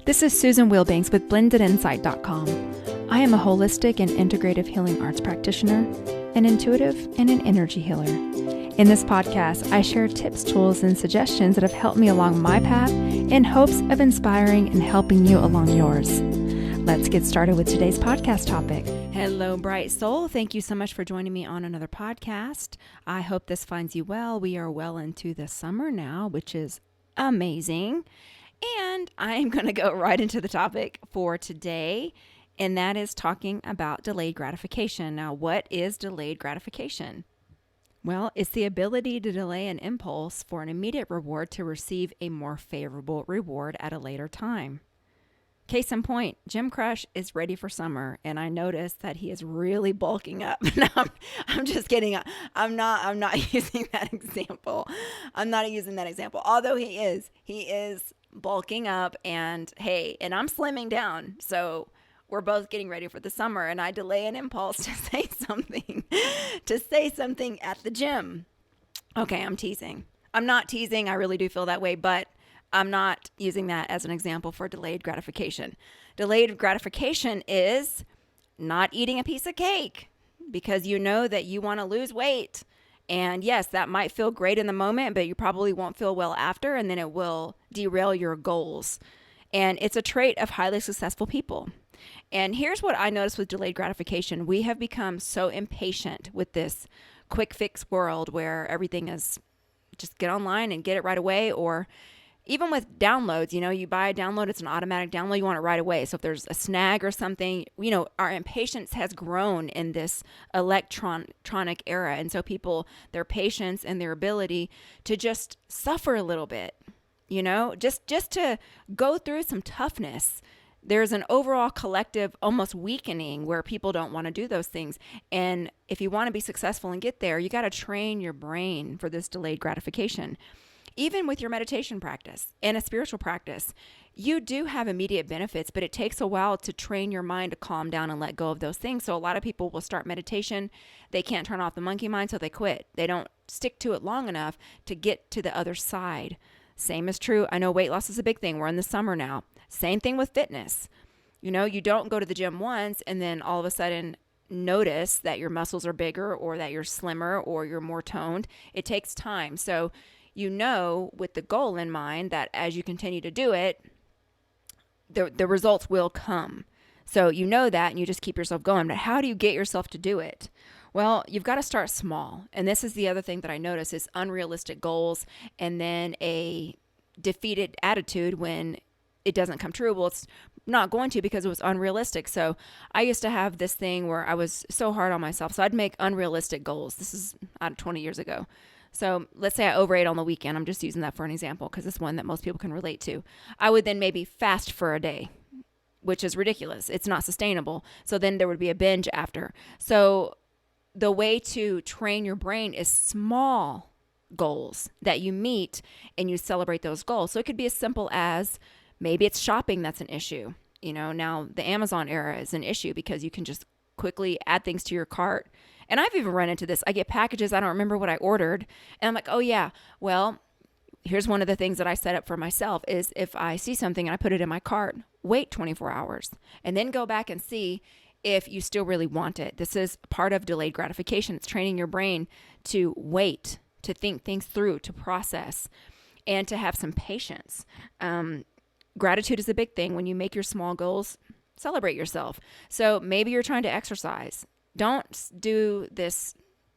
This is Susan Wilbanks with blendedinsight.com. I am a holistic and integrative healing arts practitioner, an intuitive, and an energy healer. In this podcast, I share tips, tools, and suggestions that have helped me along my path in hopes of inspiring and helping you along yours. Let's get started with today's podcast topic. Hello, bright soul. Thank you so much for joining me on another podcast. I hope this finds you well. We are well into the summer now, which is amazing. And I'm going to go right into the topic for today, and that is talking about delayed gratification. Now, what is delayed gratification? Well, it's the ability to delay an impulse for an immediate reward to receive a more favorable reward at a later time. Case in point, Jim Crush is ready for summer, and I noticed that he is really bulking up. No, I'm just kidding. I'm not using that example. I'm not using that example. Although he is bulking up, and I'm slimming down. So we're both getting ready for the summer, and I delay an impulse to say something at the gym. Okay, I'm teasing. I'm not teasing. I really do feel that way, but I'm not using that as an example for delayed gratification. Delayed gratification is not eating a piece of cake because you know that you want to lose weight. And yes, that might feel great in the moment, but you probably won't feel well after, and then it will derail your goals. And it's a trait of highly successful people. And here's what I noticed with delayed gratification. We have become so impatient with this quick fix world where everything is just get online and get it right away, or even with downloads, you buy a download, it's an automatic download, you want it right away. So if there's a snag or something, our impatience has grown in this electronic era. And so their patience and their ability to just suffer a little bit, just to go through some toughness. There's an overall collective almost weakening where people don't want to do those things. And if you want to be successful and get there, you got to train your brain for this delayed gratification. Even with your meditation practice and a spiritual practice, you do have immediate benefits, but it takes a while to train your mind to calm down and let go of those things. So a lot of people will start meditation. They can't turn off the monkey mind, so they quit. They don't stick to it long enough to get to the other side. Same is true. I know weight loss is a big thing. We're in the summer now. Same thing with fitness. You don't go to the gym once and then all of a sudden notice that your muscles are bigger or that you're slimmer or you're more toned. It takes time. So with the goal in mind that as you continue to do it, the results will come. So that and you just keep yourself going. But how do you get yourself to do it? Well, you've got to start small. And this is the other thing that I notice is unrealistic goals and then a defeated attitude when it doesn't come true. Well, it's not going to because it was unrealistic. So I used to have this thing where I was so hard on myself. So I'd make unrealistic goals. This is 20 years ago. So let's say I overate on the weekend. I'm just using that for an example because it's one that most people can relate to. I would then maybe fast for a day, which is ridiculous. It's not sustainable. So then there would be a binge after. So the way to train your brain is small goals that you meet and you celebrate those goals. So it could be as simple as maybe it's shopping that's an issue. Now the Amazon era is an issue because you can just quickly add things to your cart. And I've even run into this. I get packages. I don't remember what I ordered. And I'm like, oh yeah, well, here's one of the things that I set up for myself is if I see something and I put it in my cart, wait 24 hours and then go back and see if you still really want it. This is part of delayed gratification. It's training your brain to wait, to think things through, to process, and to have some patience. Gratitude is a big thing. When you make your small goals, celebrate yourself. So maybe you're trying to exercise. Don't do this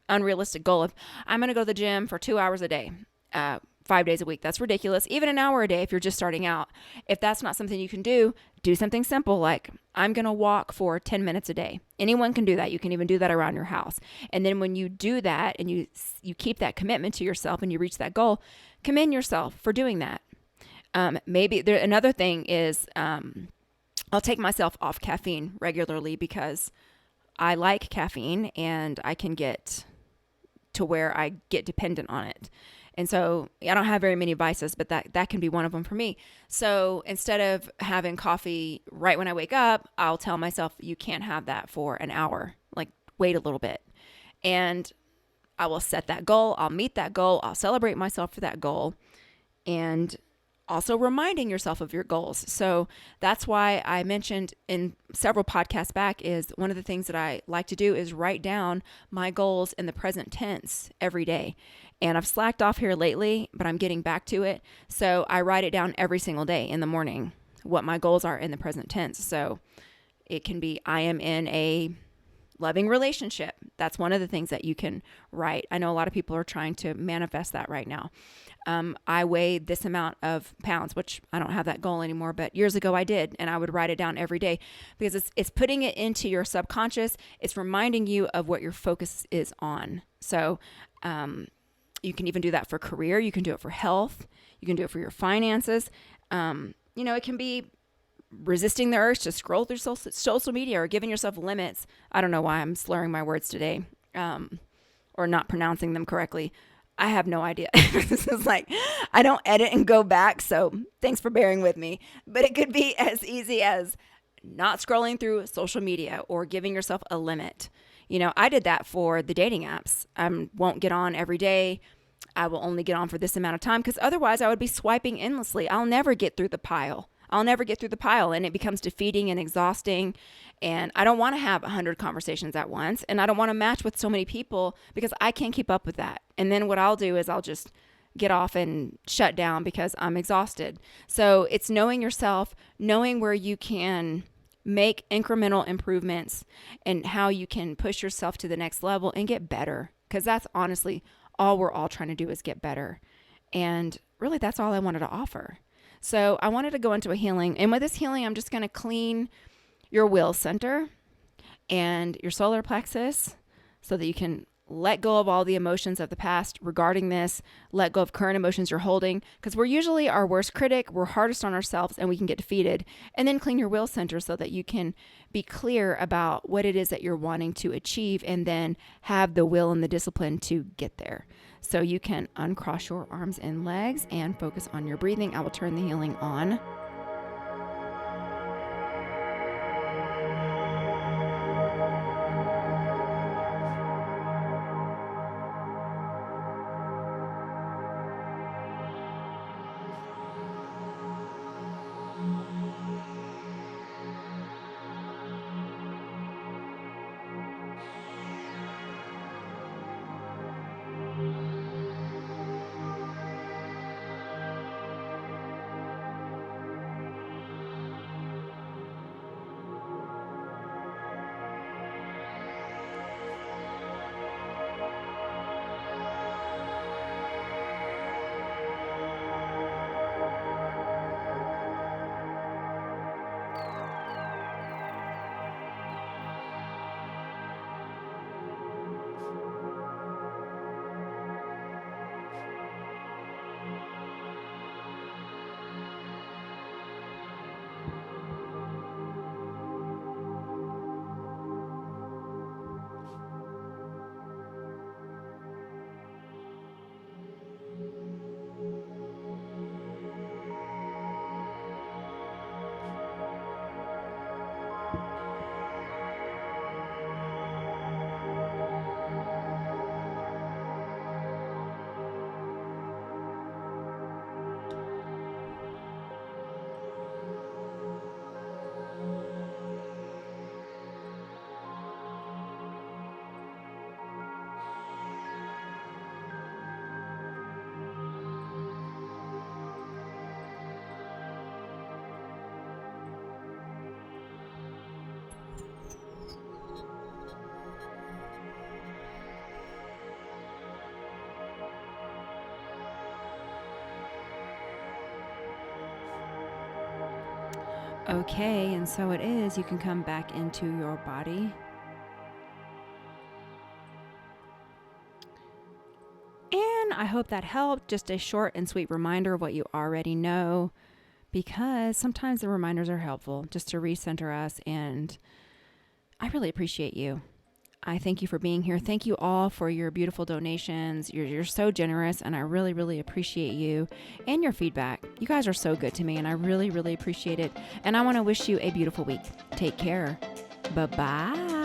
unrealistic goal of, I'm going to go to the gym for 2 hours a day, 5 days a week. That's ridiculous. Even an hour a day if you're just starting out. If that's not something you can do something simple like, I'm going to walk for 10 minutes a day. Anyone can do that. You can even do that around your house. And then when you do that and you keep that commitment to yourself and you reach that goal, commend yourself for doing that. Another thing is I'll take myself off caffeine regularly because I like caffeine and I can get to where I get dependent on it. And so I don't have very many vices, but that can be one of them for me. So instead of having coffee right when I wake up, I'll tell myself you can't have that for an hour, like wait a little bit. And I will set that goal. I'll meet that goal. I'll celebrate myself for that goal. And also reminding yourself of your goals. So that's why I mentioned in several podcasts back is one of the things that I like to do is write down my goals in the present tense every day. And I've slacked off here lately, but I'm getting back to it. So I write it down every single day in the morning, what my goals are in the present tense. So it can be, I am in a loving relationship. That's one of the things that you can write. I know a lot of people are trying to manifest that right now. I weigh this amount of pounds, which I don't have that goal anymore, but years ago I did, and I would write it down every day because it's putting it into your subconscious. It's reminding you of what your focus is on. So you can even do that for career. You can do it for health. You can do it for your finances. It can be resisting the urge to scroll through social media or giving yourself limits. I don't know why I'm slurring my words today or not pronouncing them correctly. I have no idea. This is like, I don't edit and go back, so thanks for bearing with me. But it could be as easy as not scrolling through social media or giving yourself a limit. I did that for the dating apps. I won't get on every day. I will only get on for this amount of time because otherwise I would be swiping endlessly. I'll never get through the pile. And it becomes defeating and exhausting. And I don't want to have 100 conversations at once. And I don't want to match with so many people because I can't keep up with that. And then what I'll do is I'll just get off and shut down because I'm exhausted. So it's knowing yourself, knowing where you can make incremental improvements and how you can push yourself to the next level and get better. Because that's honestly all we're all trying to do is get better. And really, that's all I wanted to offer. So I wanted to go into a healing. And with this healing, I'm just going to clean your will center and your solar plexus so that you can let go of all the emotions of the past regarding this, let go of current emotions you're holding, because we're usually our worst critic, we're hardest on ourselves, and we can get defeated. And then clean your will center so that you can be clear about what it is that you're wanting to achieve and then have the will and the discipline to get there. So you can uncross your arms and legs and focus on your breathing. I will turn the healing on. Okay, and so it is. You can come back into your body. And I hope that helped. Just a short and sweet reminder of what you already know, because sometimes the reminders are helpful just to recenter us. And I really appreciate you. I thank you for being here. Thank you all for your beautiful donations. You're so generous, and I really, really appreciate you and your feedback. You guys are so good to me, and I really, really appreciate it. And I want to wish you a beautiful week. Take care. Bye-bye.